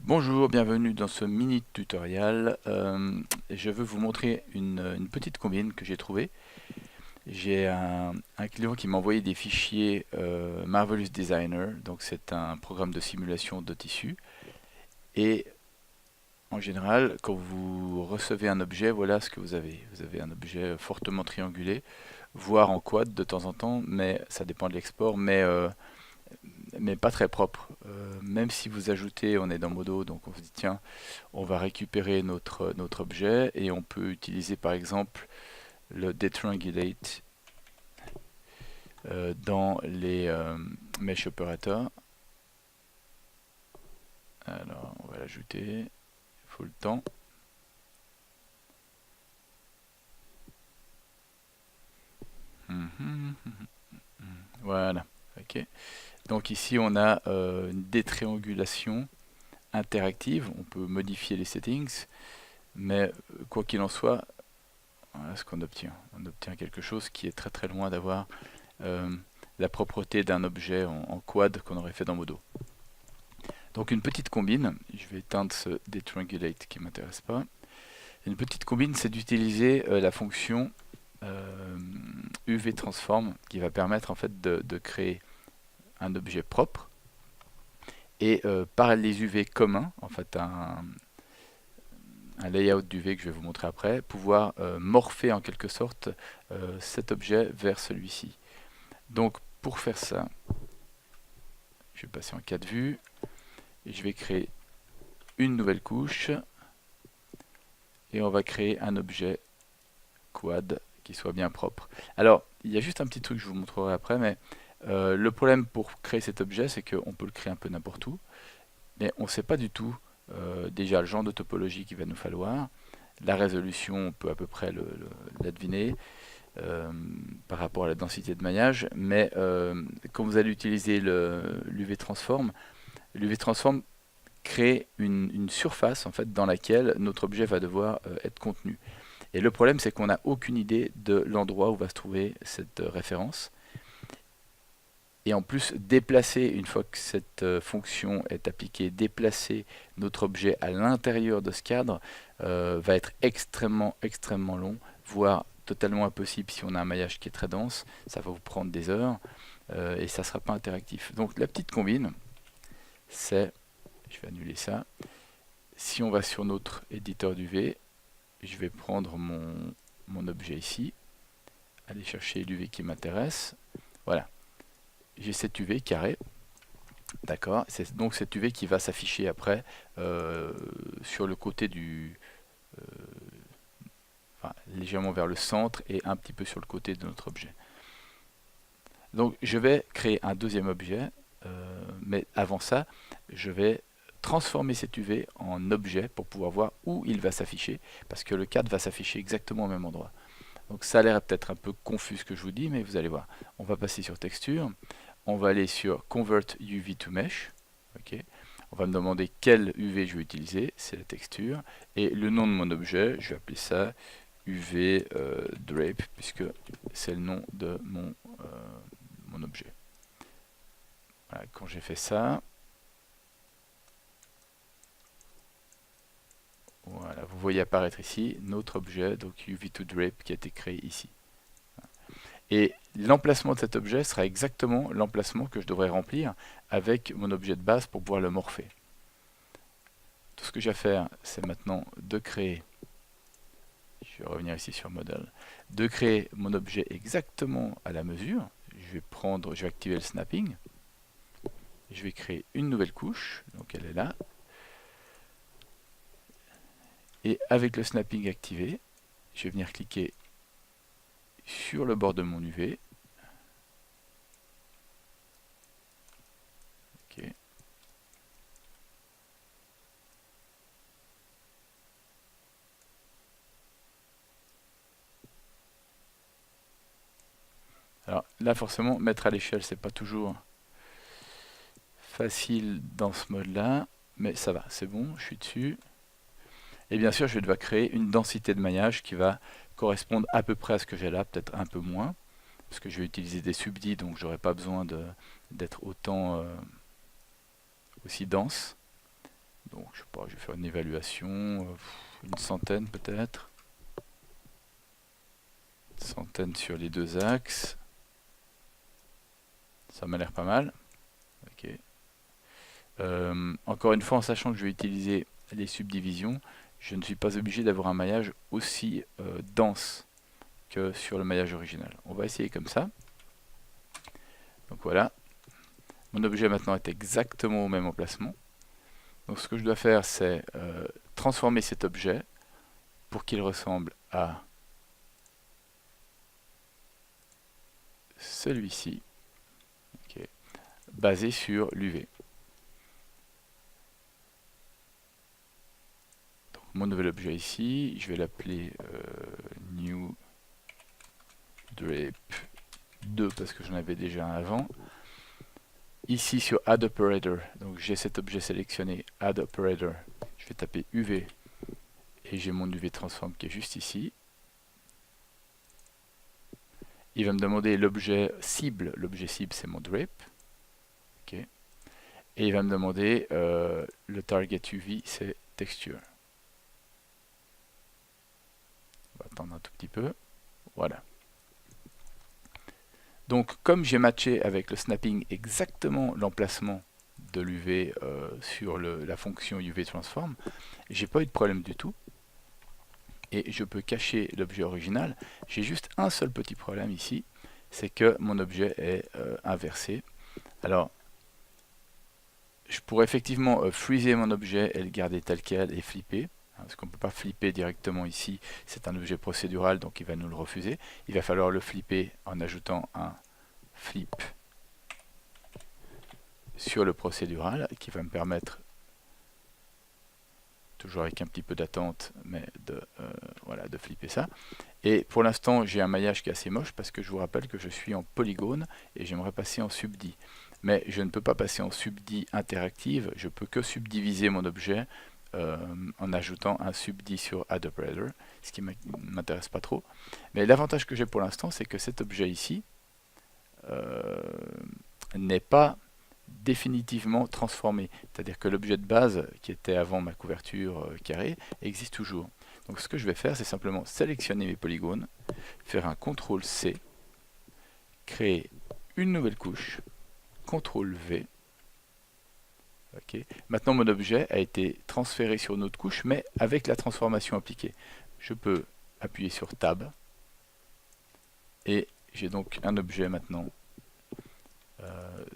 Bonjour, bienvenue dans ce mini tutoriel. Je veux vous montrer une petite combine que j'ai trouvée. J'ai un client qui m'a envoyé des fichiers Marvelous Designer, donc c'est un programme de simulation de tissu. Et en général, quand vous recevez un objet, voilà ce que vous avez. Vous avez un objet fortement triangulé, voire en quad de temps en temps, mais ça dépend de l'export, mais pas très propre. Même si vous ajoutez, on est dans Modo, donc on se dit tiens, on va récupérer notre objet et on peut utiliser par exemple le detriangulate dans les mesh operators. Alors on va l'ajouter, il faut le temps. Voilà, ok. Donc ici on a une détriangulation interactive, on peut modifier les settings, mais quoi qu'il en soit, voilà ce qu'on obtient. On obtient quelque chose qui est très très loin d'avoir euh, la propreté d'un objet en quad qu'on aurait fait dans Modo. Donc une petite combine, je vais éteindre ce detriangulate qui ne m'intéresse pas. Une petite combine, c'est d'utiliser la fonction UV transform qui va permettre en fait de créer un objet propre et par les UV communs, en fait un layout d'UV que je vais vous montrer après, pouvoir morpher en quelque sorte cet objet vers celui-ci. Donc pour faire ça, je vais passer en 4 vues et je vais créer une nouvelle couche et on va créer un objet quad qui soit bien propre. Alors, il y a juste un petit truc que je vous montrerai après, mais le problème pour créer cet objet, c'est qu'on peut le créer un peu n'importe où, mais on ne sait pas du tout déjà le genre de topologie qu'il va nous falloir. La résolution, on peut à peu près la deviner par rapport à la densité de maillage, mais quand vous allez utiliser l'UV Transform, l'UV Transform crée une surface en fait dans laquelle notre objet va devoir être contenu. Et le problème, c'est qu'on n'a aucune idée de l'endroit où va se trouver cette référence. Et en plus, déplacer, une fois que cette fonction est appliquée, déplacer notre objet à l'intérieur de ce cadre va être extrêmement, extrêmement long, voire totalement impossible si on a un maillage qui est très dense. Ça va vous prendre des heures et ça ne sera pas interactif. Donc la petite combine, c'est, je vais annuler ça, si on va sur notre éditeur d'UV, je vais prendre mon objet ici, aller chercher l'UV qui m'intéresse. Voilà, j'ai cette UV carré, d'accord. C'est donc cette UV qui va s'afficher après sur le côté euh, enfin, légèrement vers le centre et un petit peu sur le côté de notre objet. Donc je vais créer un deuxième objet, mais avant ça, je vais transformer cet UV en objet pour pouvoir voir où il va s'afficher, parce que le cadre va s'afficher exactement au même endroit. Donc ça a l'air peut-être un peu confus ce que je vous dis, mais vous allez voir. On va passer sur texture, on va aller sur Convert UV to Mesh. Okay. On va me demander quel UV je vais utiliser, c'est la texture. Et le nom de mon objet, je vais appeler ça UV Drape, puisque c'est le nom de mon objet. Voilà, quand j'ai fait ça, voilà, vous voyez apparaître ici notre objet, donc UV2Drape, qui a été créé ici. Et l'emplacement de cet objet sera exactement l'emplacement que je devrais remplir avec mon objet de base pour pouvoir le morpher. Tout ce que j'ai à faire, c'est maintenant de créer, je vais revenir ici sur Model, de créer mon objet exactement à la mesure. Je vais activer le snapping. Je vais créer une nouvelle couche, donc elle est là. Et avec le snapping activé, je vais venir cliquer sur le bord de mon UV. Okay. Alors là, forcément, mettre à l'échelle, c'est pas toujours facile dans ce mode-là, mais ça va, c'est bon, je suis dessus. Et bien sûr, je vais devoir créer une densité de maillage qui va correspondre à peu près à ce que j'ai là, peut-être un peu moins, parce que je vais utiliser des subdits, donc j'aurai pas besoin d'être autant aussi dense. Donc je sais pas, je vais faire une évaluation, une centaine peut-être. Centaine sur les deux axes. Ça m'a l'air pas mal. Ok. Encore une fois, en sachant que je vais utiliser les subdivisions, je ne suis pas obligé d'avoir un maillage aussi dense que sur le maillage original. On va essayer comme ça. Donc voilà. Mon objet maintenant est exactement au même emplacement. Donc ce que je dois faire, c'est transformer cet objet pour qu'il ressemble à celui-ci, okay, basé sur l'UV. Donc mon nouvel objet ici, je vais l'appeler New Drape 2 parce que j'en avais déjà un avant. Ici sur Add Operator, donc j'ai cet objet sélectionné, Add Operator, je vais taper UV et j'ai mon UV Transform qui est juste ici. Il va me demander l'objet cible c'est mon drape. Okay. Et il va me demander le target UV, c'est texture. On va attendre un tout petit peu. Voilà. Donc comme j'ai matché avec le snapping exactement l'emplacement de l'UV sur la fonction UV Transform, j'ai pas eu de problème du tout. Et je peux cacher l'objet original. J'ai juste un seul petit problème ici, c'est que mon objet est inversé. Alors, je pourrais effectivement freezer mon objet et le garder tel quel et flipper, parce qu'on ne peut pas flipper directement ici, c'est un objet procédural, donc il va nous le refuser. Il va falloir le flipper en ajoutant un flip sur le procédural, qui va me permettre, toujours avec un petit peu d'attente, mais voilà, de flipper ça. Et pour l'instant, j'ai un maillage qui est assez moche parce que je vous rappelle que je suis en polygone et j'aimerais passer en subdi. Mais je ne peux pas passer en subdi interactive, je peux que subdiviser mon objet en ajoutant un subdi sur Add Operator, ce qui ne m'intéresse pas trop. Mais l'avantage que j'ai pour l'instant, c'est que cet objet ici n'est pas définitivement transformé. C'est-à-dire que l'objet de base, qui était avant ma couverture carrée, existe toujours. Donc ce que je vais faire, c'est simplement sélectionner mes polygones, faire un CTRL-C, créer une nouvelle couche, CTRL-V. Okay. Maintenant, mon objet a été transféré sur une autre couche, mais avec la transformation appliquée. Je peux appuyer sur Tab, et j'ai donc un objet maintenant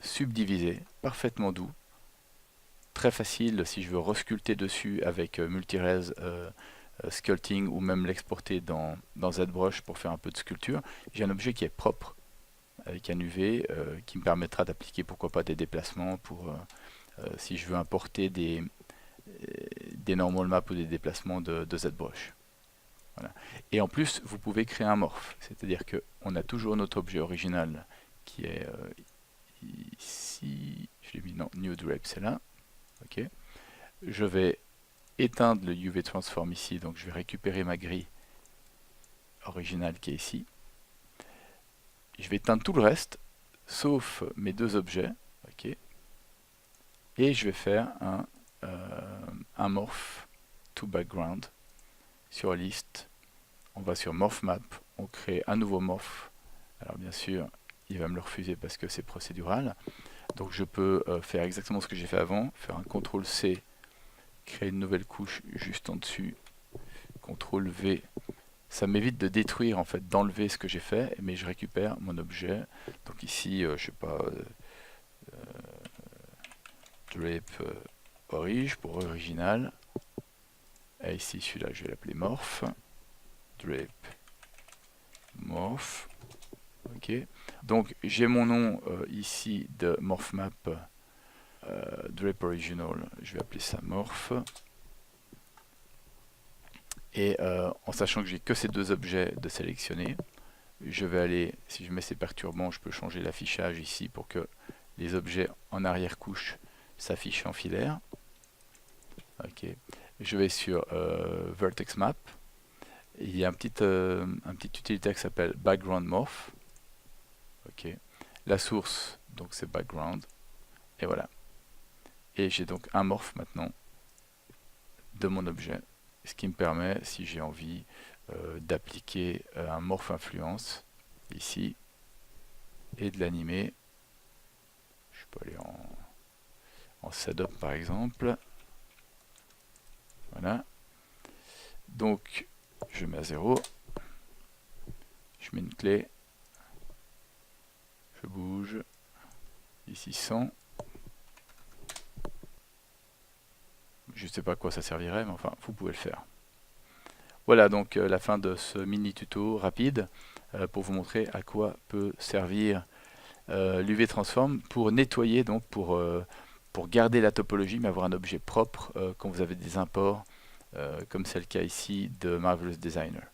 subdivisé, parfaitement doux, très facile si je veux resculpter dessus avec Multi-Res Sculpting ou même l'exporter dans ZBrush pour faire un peu de sculpture. J'ai un objet qui est propre avec un UV qui me permettra d'appliquer pourquoi pas des déplacements pour si je veux importer des normal maps ou des déplacements de ZBrush. Voilà. Et en plus, vous pouvez créer un morph, c'est-à-dire qu'on a toujours notre objet original qui est ici, je l'ai mis dans New Drape, c'est là. Okay. Je vais éteindre le UV Transform ici, donc je vais récupérer ma grille originale qui est ici. Je vais éteindre tout le reste, sauf mes deux objets. Okay. Et je vais faire un morph to background sur liste. On va sur morph map, on crée un nouveau morph. Alors bien sûr, il va me le refuser parce que c'est procédural. Donc je peux faire exactement ce que j'ai fait avant, faire un CTRL-C, créer une nouvelle couche juste en dessus, CTRL-V. Ça m'évite de détruire, en fait, d'enlever ce que j'ai fait, mais je récupère mon objet. Donc ici, je sais pas, drape orige pour original. Et ici, celui-là, je vais l'appeler morph. Drape morph. Ok. Donc j'ai mon nom ici de morph map drape original. Je vais appeler ça morph. Et en sachant que j'ai que ces deux objets de sélectionner, je vais aller, si je mets ces perturbants, je peux changer l'affichage ici pour que les objets en arrière-couche s'affichent en filaire. Ok. Je vais sur Vertex Map. Il y a un petit utilitaire qui s'appelle Background Morph. Ok. La source, donc c'est Background. Et voilà. Et j'ai donc un morph maintenant de mon objet, ce qui me permet, si j'ai envie, d'appliquer un morph influence ici et de l'animer. Je peux aller en setup par exemple. Voilà. Donc je mets à 0, je mets une clé, je bouge, ici 100. Je ne sais pas à quoi ça servirait, mais enfin, vous pouvez le faire. Voilà donc la fin de ce mini tuto rapide pour vous montrer à quoi peut servir l'UV Transform pour nettoyer, donc pour garder la topologie, mais avoir un objet propre quand vous avez des imports, comme c'est le cas ici de Marvelous Designer.